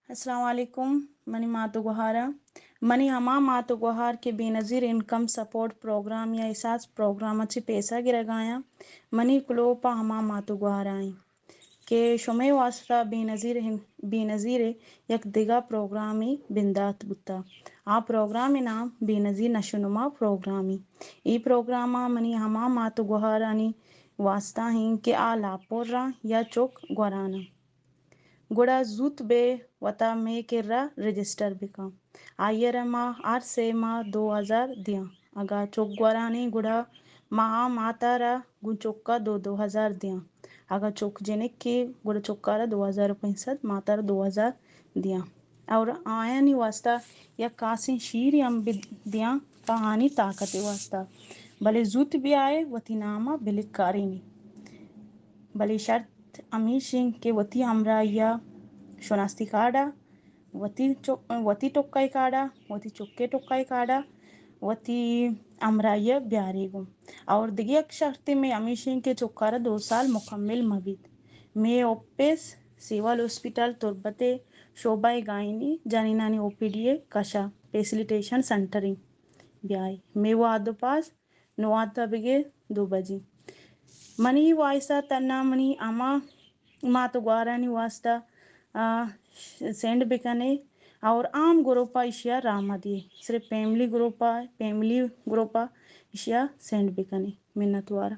अस्सलाम वालेकुम। Money मातो गुहारा money हमा मातो गुहार के बेनज़ीर इनकम सपोर्ट प्रोग्राम या एहसास प्रोग्राम अच्छी पैसा गिरगाया मनी क्लोपा हमा मातो गुहाराई के शुमे वास्ता बेनज़ीर यक दिगा प्रोग्रामी बिंदात बुता आ प्रोग्राम नाम बेनज़ीर नशुनुमा प्रोग्रामी ई प्रोग्रामा मनी हमा मातो गुहारानी वास्ता हैं के आ लापोरा या चोक गुराना गुड़ा जूत बे वता में किर्रा रजिस्टर बिका आयर माह 8 से माह 2000 दिया अगा चोक गुरानी गुड़ा महा मातारा गुचोक्का 2000 दिया अगा चोक जेनिक की गुड़ा चोक्कारा 2065 मातारा 2000 दिया और आया नी वास्ता या कासी शीर हम दिया कहानी ताकत वास्ता भले जूत भी आए वती नामा बिलिकारी नी भले शर्त अमीशिंग के वती अमराया शोनास्ती काड़ा वती टोक्काई काड़ा वती चुक्के टोक्काई काड़ा वती अमराया ब्यारेगो और दिगी शर्ती में अमीशिंग के चुक्कारा 2 साल मुकम्मिल मबीद में ओपेस सिविल हॉस्पिटल तुर्बते शोबाई गायनी जानीनानी ओपीडीए कशा फैसिलिटेशन सेंटरिंग ब्याई में वो आदो पास नुआता बिगे 2 बजी मनी वाइसा तना मनी अमा मातो ग्वारानी वास्ता सेंड बिकने और आम ग्रुपा इशिया रामा दिए सिर्फ फैमिली ग्रुपा इशिया सेंड बिकने मिन्नत वारा